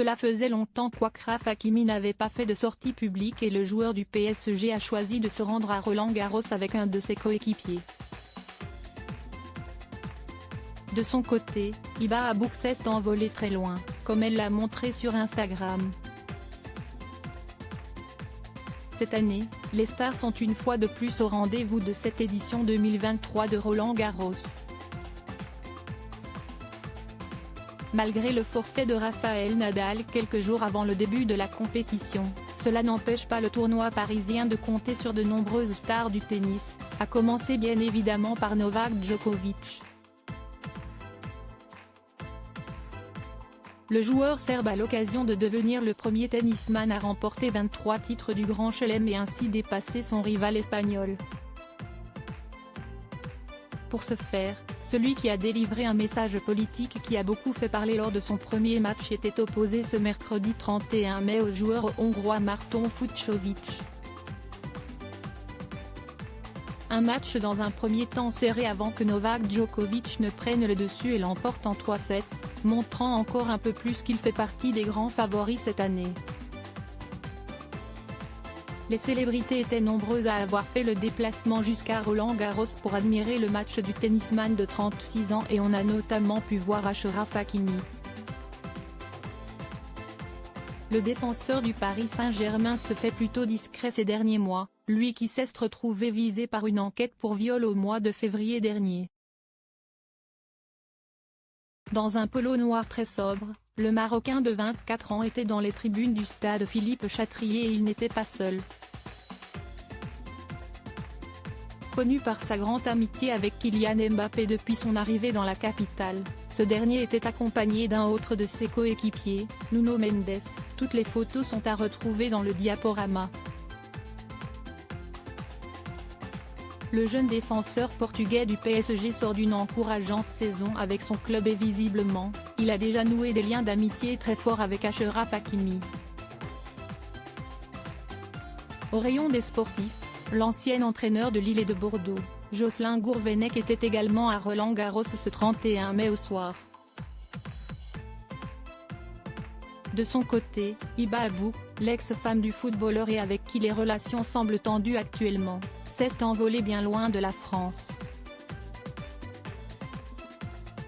Cela faisait longtemps qu'Achraf Hakimi n'avait pas fait de sortie publique et le joueur du PSG a choisi de se rendre à Roland-Garros avec un de ses coéquipiers. De son côté, Hiba Abouk s'est envolée très loin, comme elle l'a montré sur Instagram. Cette année, les stars sont une fois de plus au rendez-vous de cette édition 2023 de Roland-Garros. Malgré le forfait de Rafael Nadal quelques jours avant le début de la compétition, cela n'empêche pas le tournoi parisien de compter sur de nombreuses stars du tennis, à commencer bien évidemment par Novak Djokovic. Le joueur serbe a l'occasion de devenir le premier tennisman à remporter 23 titres du Grand Chelem et ainsi dépasser son rival espagnol. Pour ce faire, celui qui a délivré un message politique qui a beaucoup fait parler lors de son premier match était opposé ce mercredi 31 mai au joueur hongrois Marton Fucsovics. Un match dans un premier temps serré avant que Novak Djokovic ne prenne le dessus et l'emporte en 3-7, montrant encore un peu plus qu'il fait partie des grands favoris cette année. Les célébrités étaient nombreuses à avoir fait le déplacement jusqu'à Roland-Garros pour admirer le match du tennisman de 36 ans et on a notamment pu voir Achraf Hakimi. Le défenseur du Paris Saint-Germain se fait plutôt discret ces derniers mois, lui qui s'est retrouvé visé par une enquête pour viol au mois de février dernier. Dans un polo noir très sobre, le Marocain de 24 ans était dans les tribunes du stade Philippe Chatrier et il n'était pas seul. Connu par sa grande amitié avec Kylian Mbappé depuis son arrivée dans la capitale, ce dernier était accompagné d'un autre de ses coéquipiers, Nuno Mendes. Toutes les photos sont à retrouver dans le diaporama. Le jeune défenseur portugais du PSG sort d'une encourageante saison avec son club et visiblement, il a déjà noué des liens d'amitié très forts avec Achraf Hakimi. Au rayon des sportifs, l'ancien entraîneur de Lille et de Bordeaux, Jocelyn Gourvenec était également à Roland-Garros ce 31 mai au soir. De son côté, Hiba Abouk, l'ex-femme du footballeur et avec qui les relations semblent tendues actuellement, s'est envolée bien loin de la France.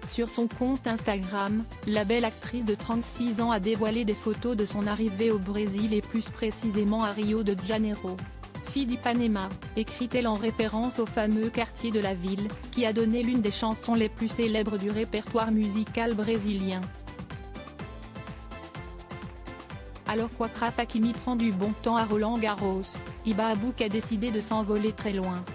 Sur son compte Instagram, la belle actrice de 36 ans a dévoilé des photos de son arrivée au Brésil et plus précisément à Rio de Janeiro. Fille d'Ipanema, écrit-elle en référence au fameux quartier de la ville, qui a donné l'une des chansons les plus célèbres du répertoire musical brésilien. Alors qu'Achraf Hakimi prend du bon temps à Roland-Garros, Hiba Abouk a décidé de s'envoler très loin.